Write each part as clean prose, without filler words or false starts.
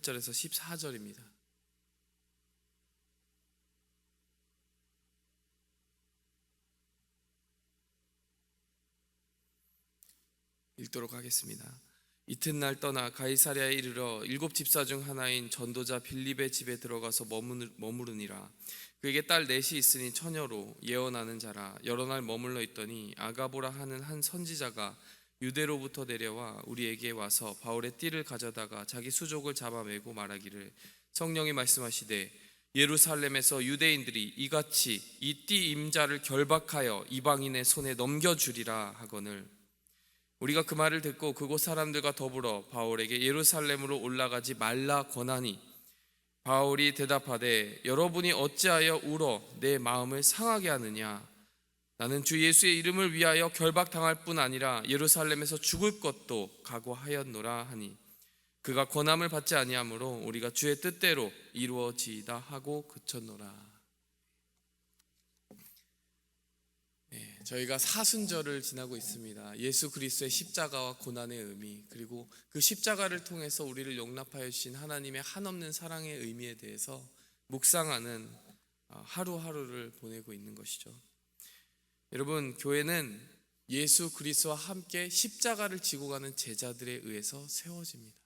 18절에서 14절입니다. 읽도록 하겠습니다. 이튿날 떠나 가이사랴에 이르러 7 집사 중 하나인 전도자 빌립의 집에 들어가서 머무르니라. 그에게 딸 넷이 있으니 처녀로 예언하는 자라. 여러 날 머물러 있더니 아가보라 하는 한 선지자가 유대로부터 내려와 우리에게 와서 바울의 띠를 가져다가 자기 수족을 잡아매고 말하기를, 성령이 말씀하시되 예루살렘에서 유대인들이 이같이 이 띠 임자를 결박하여 이방인의 손에 넘겨주리라 하거늘, 우리가 그 말을 듣고 그곳 사람들과 더불어 바울에게 예루살렘으로 올라가지 말라 권하니, 바울이 대답하되 여러분이 어찌하여 울어 내 마음을 상하게 하느냐. 나는 주 예수의 이름을 위하여 결박당할 뿐 아니라 예루살렘에서 죽을 것도 각오하였노라 하니, 그가 권함을 받지 아니하므로 우리가 주의 뜻대로 이루어지이다 하고 그쳤노라. 저희가 사순절을 지나고 있습니다. 예수 그리스도의 십자가와 고난의 의미, 그리고 그 십자가를 통해서 우리를 용납하여 주신 하나님의 한없는 사랑의 의미에 대해서 묵상하는 하루하루를 보내고 있는 것이죠. 여러분, 교회는 예수 그리스도와 함께 십자가를 지고 가는 제자들에 의해서 세워집니다.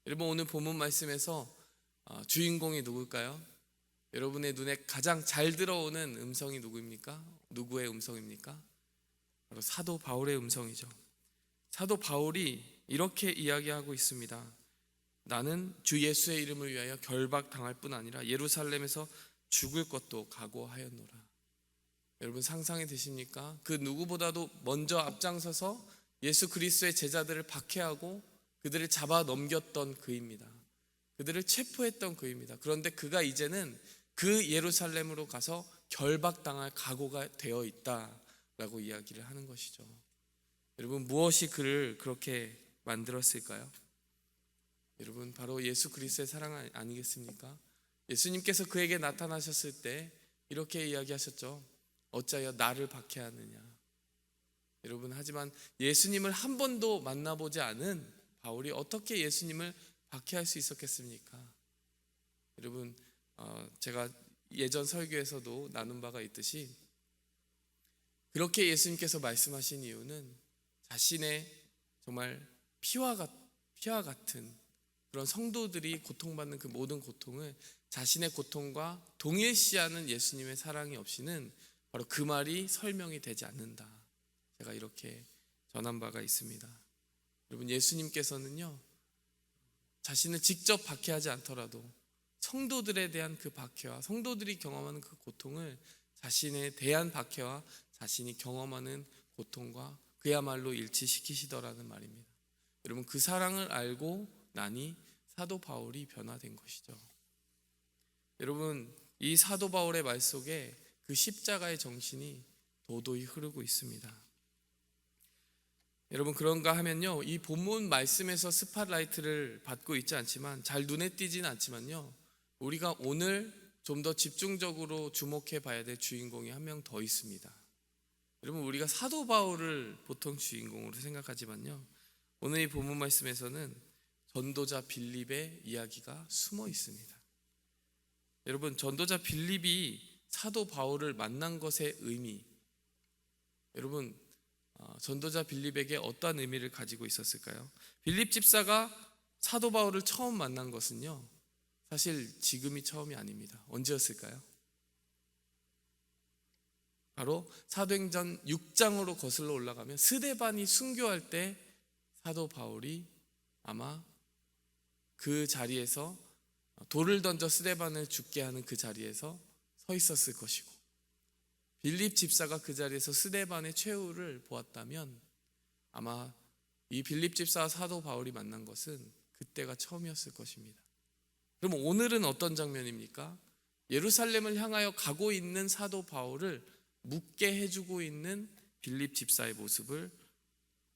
여러분, 오늘 본문 말씀에서 주인공이 누굴까요? 여러분의 눈에 가장 잘 들어오는 음성이 누구입니까? 누구의 음성입니까? 바로 사도 바울의 음성이죠. 사도 바울이 이렇게 이야기하고 있습니다. 나는 주 예수의 이름을 위하여 결박당할 뿐 아니라 예루살렘에서 죽을 것도 각오하였노라. 여러분, 상상이 되십니까? 그 누구보다도 먼저 앞장서서 예수 그리스도의 제자들을 박해하고 그들을 잡아 넘겼던 그입니다. 그들을 체포했던 그입니다. 그런데 그가 이제는 그 예루살렘으로 가서 결박당할 각오가 되어 있다라고 이야기를 하는 것이죠. 여러분, 무엇이 그를 그렇게 만들었을까요? 여러분, 바로 예수 그리스도의 사랑 아니겠습니까? 예수님께서 그에게 나타나셨을 때 이렇게 이야기하셨죠. 어찌하여 나를 박해하느냐. 여러분, 하지만 예수님을 한 번도 만나보지 않은 바울이 어떻게 예수님을 박해할 수 있었겠습니까? 여러분, 제가 예전 설교에서도 나눈 바가 있듯이 그렇게 예수님께서 말씀하신 이유는 자신의 정말 피와 같은 그런 성도들이 고통받는 그 모든 고통을 자신의 고통과 동일시하는 예수님의 사랑이 없이는 바로 그 말이 설명이 되지 않는다. 제가 이렇게 전한 바가 있습니다. 여러분, 예수님께서는요, 자신을 직접 박해하지 않더라도 성도들에 대한 그 박해와 성도들이 경험하는 그 고통을 자신에 대한 박해와 자신이 경험하는 고통과 그야말로 일치시키시더라는 말입니다. 여러분, 그 사랑을 알고 나니 사도 바울이 변화된 것이죠. 여러분, 이 사도 바울의 말 속에 그 십자가의 정신이 도도히 흐르고 있습니다. 여러분, 그런가 하면요, 이 본문 말씀에서 스팟라이트를 받고 있지 않지만, 잘 눈에 띄지는 않지만요, 우리가 오늘 좀 더 집중적으로 주목해 봐야 될 주인공이 한 명 더 있습니다. 여러분, 우리가 사도 바울을 보통 주인공으로 생각하지만요, 오늘 이 본문 말씀에서는 전도자 빌립의 이야기가 숨어 있습니다. 여러분, 전도자 빌립이 사도 바울을 만난 것의 의미, 여러분, 전도자 빌립에게 어떠한 의미를 가지고 있었을까요? 빌립 집사가 사도 바울을 처음 만난 것은요, 사실 지금이 처음이 아닙니다. 언제였을까요? 바로 사도행전 6장으로 거슬러 올라가면 스데반이 순교할 때 사도 바울이 아마 그 자리에서 돌을 던져 스데반을 죽게 하는 그 자리에서 서 있었을 것이고, 빌립 집사가 그 자리에서 스데반의 최후를 보았다면 아마 이 빌립 집사와 사도 바울이 만난 것은 그때가 처음이었을 것입니다. 그럼 오늘은 어떤 장면입니까? 예루살렘을 향하여 가고 있는 사도 바울을 묵게 해주고 있는 빌립 집사의 모습을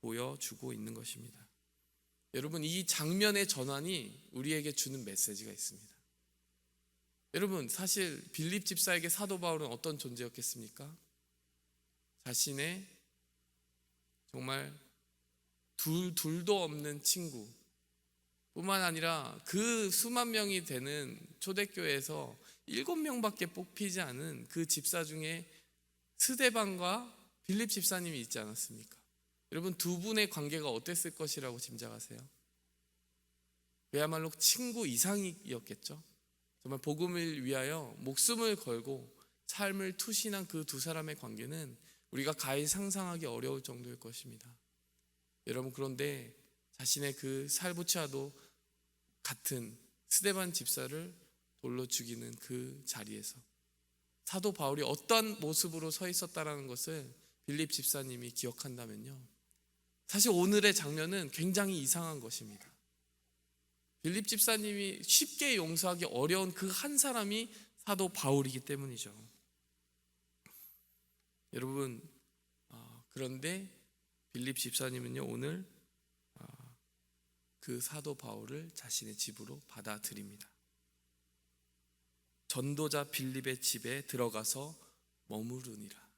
보여주고 있는 것입니다. 여러분, 이 장면의 전환이 우리에게 주는 메시지가 있습니다. 여러분, 사실 빌립 집사에게 사도 바울은 어떤 존재였겠습니까? 자신의 정말 둘도 없는 친구, 뿐만 아니라 그 수만 명이 되는 초대교회에서 7명밖에 뽑히지 않은 그 집사 중에 스데반과 빌립 집사님이 있지 않았습니까? 여러분, 두 분의 관계가 어땠을 것이라고 짐작하세요? 그야말로 친구 이상이었겠죠. 정말 복음을 위하여 목숨을 걸고 삶을 투신한 그 두 사람의 관계는 우리가 가히 상상하기 어려울 정도일 것입니다. 여러분, 그런데 자신의 그 살부차도 같은 스데반 집사를 돌로 죽이는 그 자리에서 사도 바울이 어떤 모습으로 서 있었다라는 것을 빌립 집사님이 기억한다면요, 사실 오늘의 장면은 굉장히 이상한 것입니다. 빌립 집사님이 쉽게 용서하기 어려운 그 한 사람이 사도 바울이기 때문이죠. 여러분, 그런데 빌립 집사님은요, 오늘 그 사도 바울을 자신의 집으로 받아들입니다. 전도자 빌립의 집에 들어가서 머무르니라.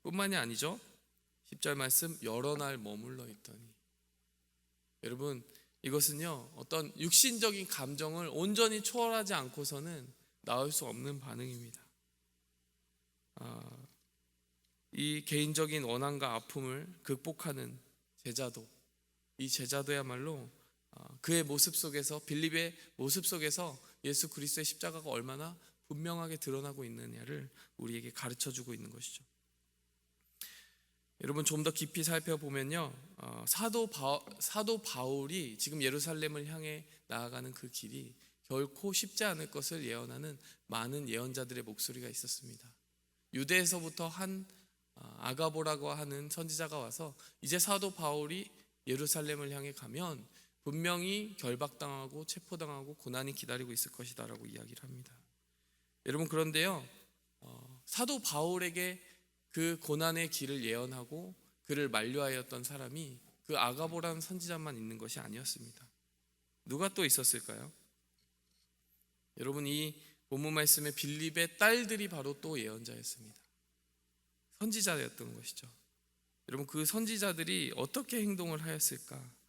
뿐만이 아니죠. 10절 말씀, 여러 날 머물러 있더니. 여러분, 이것은요, 어떤 육신적인 감정을 온전히 초월하지 않고서는 나올 수 없는 반응입니다. 이 개인적인 원한과 아픔을 극복하는 제자도, 이 제자도야말로 그의 모습 속에서, 빌립의 모습 속에서 예수 그리스도의 십자가가 얼마나 분명하게 드러나고 있느냐를 우리에게 가르쳐주고 있는 것이죠. 여러분, 좀 더 깊이 살펴보면요, 사도 바울이 지금 예루살렘을 향해 나아가는 그 길이 결코 쉽지 않을 것을 예언하는 많은 예언자들의 목소리가 있었습니다. 유대에서부터 한 아가보라고 하는 선지자가 와서 이제 사도 바울이 예루살렘을 향해 가면 분명히 결박당하고 체포당하고 고난이 기다리고 있을 것이다 라고 이야기를 합니다. 여러분, 그런데요, 사도 바울에게 그 고난의 길을 예언하고 그를 만류하였던 사람이 그 아가보라는 선지자만 있는 것이 아니었습니다. 누가 또 있었을까요? 여러분, 이 본문 말씀의 빌립의 딸들이 바로 또 예언자였습니다. 선지자였던 것이죠. 여러분, 그 선지자들이 어떻게 행동을 하였을까?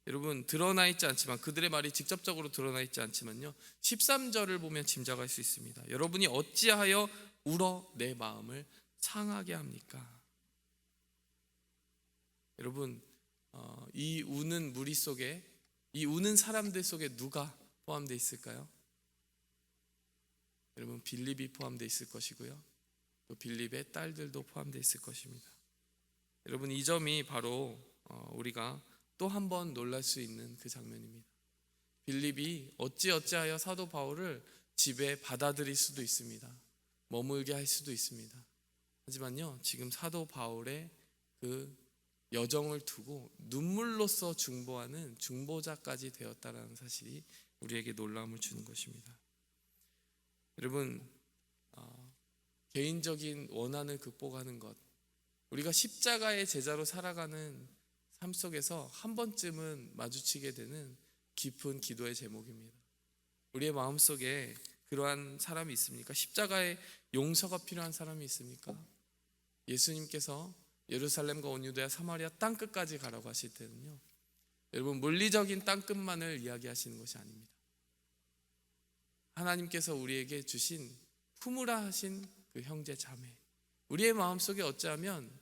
여러분, 드러나 있지 않지만, 그들의 말이 직접적으로 드러나 있지 않지만요, 13절을 보면 짐작할 수 있습니다. 여러분이 어찌하여 울어 내 마음을 상하게 합니까? 여러분, 이 우는 무리 속에, 이 우는 사람들 속에 누가 포함되어 있을까요? 여러분, 빌립이 포함되어 있을 것이고요, 또 빌립의 딸들도 포함되어 있을 것입니다. 여러분, 이 점이 바로 우리가 또 한 번 놀랄 수 있는 그 장면입니다. 빌립이 어찌하여 사도 바울을 집에 받아들일 수도 있습니다. 머물게 할 수도 있습니다. 하지만요, 지금 사도 바울의 그 여정을 두고 눈물로써 중보하는 중보자까지 되었다는 사실이 우리에게 놀라움을 주는 것입니다. 여러분, 개인적인 원한을 극복하는 것, 우리가 십자가의 제자로 살아가는 삶 속에서 한 번쯤은 마주치게 되는 깊은 기도의 제목입니다. 우리의 마음속에 그러한 사람이 있습니까? 십자가의 용서가 필요한 사람이 있습니까? 예수님께서 예루살렘과 온 유대와 사마리아 땅끝까지 가라고 하실 때는요, 여러분, 물리적인 땅끝만을 이야기하시는 것이 아닙니다. 하나님께서 우리에게 주신 품으라 하신 그 형제 자매, 우리의 마음속에 어찌하면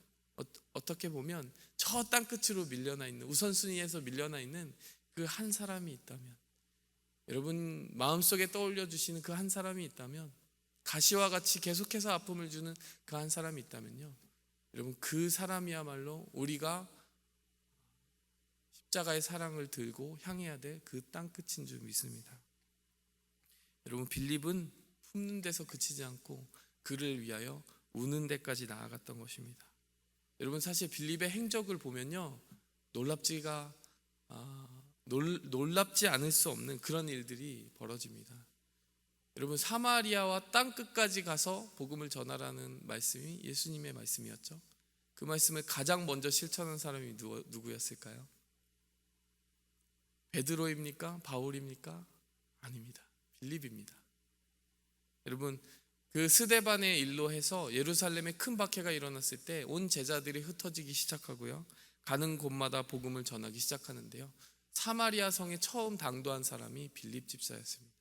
어떻게 보면 저 땅끝으로 밀려나 있는, 우선순위에서 밀려나 있는 그 한 사람이 있다면, 여러분 마음속에 떠올려 주시는 그 한 사람이 있다면, 가시와 같이 계속해서 아픔을 주는 그 한 사람이 있다면요, 여러분, 그 사람이야말로 우리가 십자가의 사랑을 들고 향해야 될 그 땅끝인 줄 믿습니다. 여러분, 빌립은 품는 데서 그치지 않고 그를 위하여 우는 데까지 나아갔던 것입니다. 여러분, 사실 빌립의 행적을 보면요, 놀랍지 않을 수 없는 그런 일들이 벌어집니다. 여러분, 사마리아와 땅끝까지 가서 복음을 전하라는 말씀이 예수님의 말씀이었죠. 그 말씀을 가장 먼저 실천한 사람이 누구였을까요? 베드로입니까? 바울입니까? 아닙니다. 빌립입니다. 여러분, 그 스데반의 일로 해서 예루살렘에 큰 박해가 일어났을 때 온 제자들이 흩어지기 시작하고요, 가는 곳마다 복음을 전하기 시작하는데요, 사마리아 성에 처음 당도한 사람이 빌립 집사였습니다.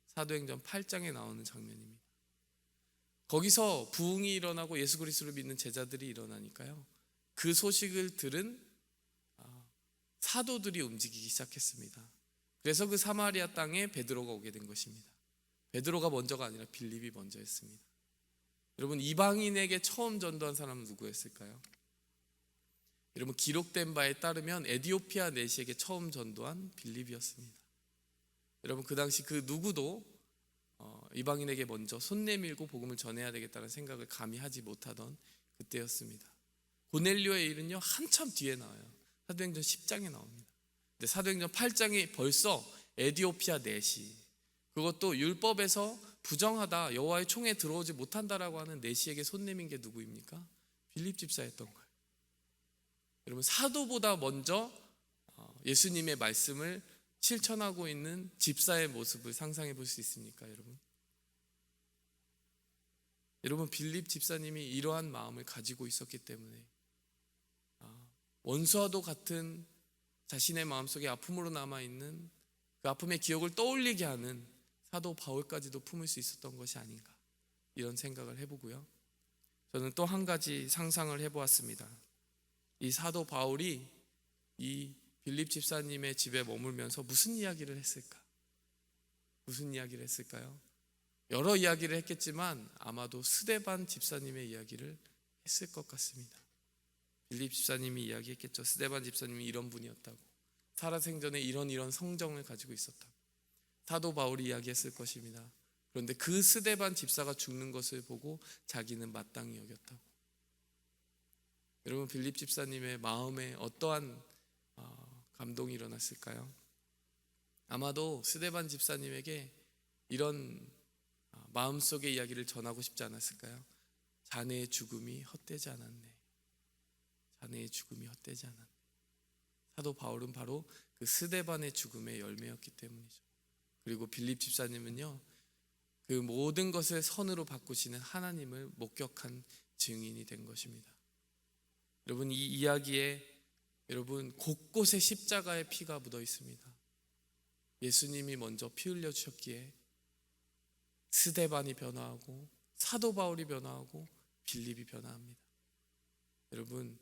사도행전 8장에 나오는 장면입니다. 거기서 부흥이 일어나고 예수 그리스도를 믿는 제자들이 일어나니까요, 그 소식을 들은 사도들이 움직이기 시작했습니다. 그래서 그 사마리아 땅에 베드로가 오게 된 것입니다. 베드로가 먼저가 아니라 빌립이 먼저였습니다. 여러분, 이방인에게 처음 전도한 사람은 누구였을까요? 여러분, 기록된 바에 따르면 에디오피아 내시에게 처음 전도한 빌립이었습니다. 여러분, 그 당시 그 누구도 이방인에게 먼저 손 내밀고 복음을 전해야 되겠다는 생각을 감히 하지 못하던 그때였습니다. 고넬료의 일은요, 한참 뒤에 나와요. 사도행전 10장에 나옵니다. 근데 사도행전 8장에 벌써 에디오피아 내시, 그것도 율법에서 부정하다, 여호와의 총에 들어오지 못한다라고 하는 내시에게 손 내민 게 누구입니까? 빌립 집사였던 거예요. 여러분, 사도보다 먼저 예수님의 말씀을 실천하고 있는 집사의 모습을 상상해 볼 수 있습니까, 여러분? 여러분, 빌립 집사님이 이러한 마음을 가지고 있었기 때문에 원수와도 같은 자신의 마음속에 아픔으로 남아있는 그 아픔의 기억을 떠올리게 하는 사도 바울까지도 품을 수 있었던 것이 아닌가, 이런 생각을 해보고요. 저는 또 한 가지 상상을 해보았습니다. 이 사도 바울이 이 빌립 집사님의 집에 머물면서 무슨 이야기를 했을까? 무슨 이야기를 했을까요? 여러 이야기를 했겠지만 아마도 스데반 집사님의 이야기를 했을 것 같습니다. 빌립 집사님이 이야기했겠죠. 스데반 집사님이 이런 분이었다고, 살아생전에 이런 성정을 가지고 있었다고 사도 바울이 이야기했을 것입니다. 그런데 그 스데반 집사가 죽는 것을 보고 자기는 마땅히 여겼다고. 여러분, 빌립 집사님의 마음에 어떠한 감동이 일어났을까요? 아마도 스데반 집사님에게 이런 마음속의 이야기를 전하고 싶지 않았을까요? 자네의 죽음이 헛되지 않았네. 자네의 죽음이 헛되지 않았네. 사도 바울은 바로 그 스데반의 죽음의 열매였기 때문이죠. 그리고 빌립 집사님은요, 그 모든 것을 선으로 바꾸시는 하나님을 목격한 증인이 된 것입니다. 여러분, 이 이야기에 여러분 곳곳에 십자가의 피가 묻어 있습니다. 예수님이 먼저 피 흘려 주셨기에 스데반이 변화하고 사도 바울이 변화하고 빌립이 변화합니다. 여러분,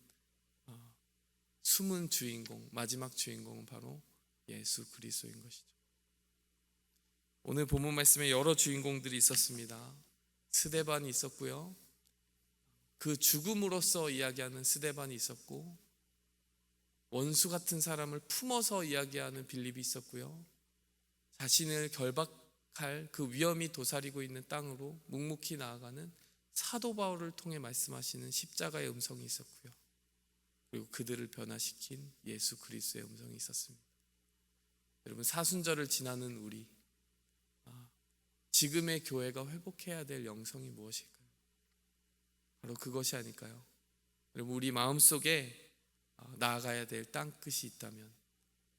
숨은 주인공, 마지막 주인공은 바로 예수 그리스도인 것이죠. 오늘 본문 말씀에 여러 주인공들이 있었습니다. 스데반이 있었고요, 그 죽음으로써 이야기하는 스데반이 있었고, 원수 같은 사람을 품어서 이야기하는 빌립이 있었고요, 자신을 결박할 그 위험이 도사리고 있는 땅으로 묵묵히 나아가는 사도 바울을 통해 말씀하시는 십자가의 음성이 있었고요, 그리고 그들을 변화시킨 예수 그리스도의 음성이 있었습니다. 여러분, 사순절을 지나는 우리, 지금의 교회가 회복해야 될 영성이 무엇일까요? 바로 그것이 아닐까요? 여러분, 우리 마음속에 나아가야 될 땅끝이 있다면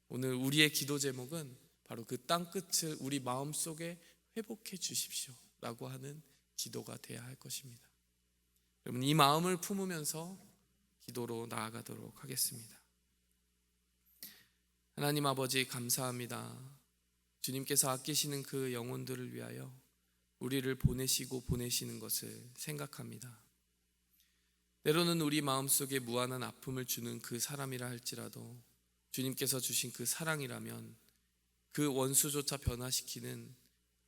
오늘 우리의 기도 제목은 바로 그 땅끝을 우리 마음속에 회복해 주십시오 라고 하는 기도가 되어야 할 것입니다. 여러분, 이 마음을 품으면서 기도로 나아가도록 하겠습니다. 하나님 아버지, 감사합니다. 주님께서 아끼시는 그 영혼들을 위하여 우리를 보내시고 보내시는 것을 생각합니다. 때로는 우리 마음속에 무한한 아픔을 주는 그 사람이라 할지라도 주님께서 주신 그 사랑이라면, 그 원수조차 변화시키는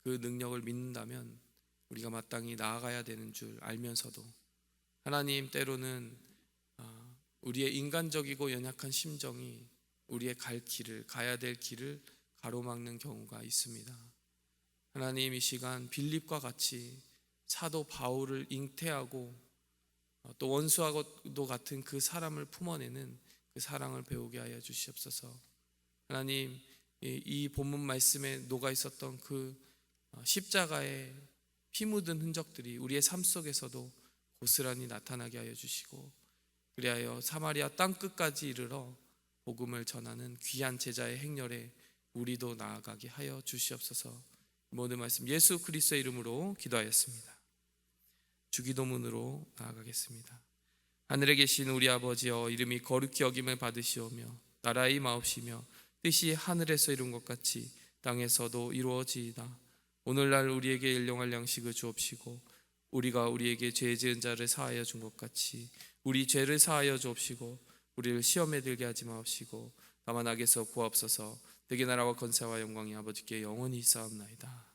그 능력을 믿는다면 우리가 마땅히 나아가야 되는 줄 알면서도 하나님, 때로는 우리의 인간적이고 연약한 심정이 우리의 가야 될 길을 가로막는 경우가 있습니다. 하나님, 이 시간 빌립과 같이 사도 바울을 잉태하고 또 원수하고도 같은 그 사람을 품어내는 그 사랑을 배우게 하여 주시옵소서. 하나님, 이 본문 말씀에 녹아 있었던 그 십자가의 피 묻은 흔적들이 우리의 삶 속에서도 고스란히 나타나게 하여 주시고, 그리하여 사마리아 땅끝까지 이르러 복음을 전하는 귀한 제자의 행렬에 우리도 나아가게 하여 주시옵소서. 모든 말씀 예수 그리스도의 이름으로 기도하였습니다. 주기도문으로 나아가겠습니다. 하늘에 계신 우리 아버지여, 이름이 거룩히 여김을 받으시오며 나라의 임하옵시며 뜻이 하늘에서 이룬 것 같이 땅에서도 이루어지이다. 오늘날 우리에게 일용할 양식을 주옵시고 우리가 우리에게 죄 지은 자를 사하여 준 것 같이 우리 죄를 사하여 주옵시고 우리를 시험에 들게 하지 마옵시고 다만 악에서 구하옵소서. 대개 나라와 권세와 영광이 아버지께 영원히 있사옵나이다.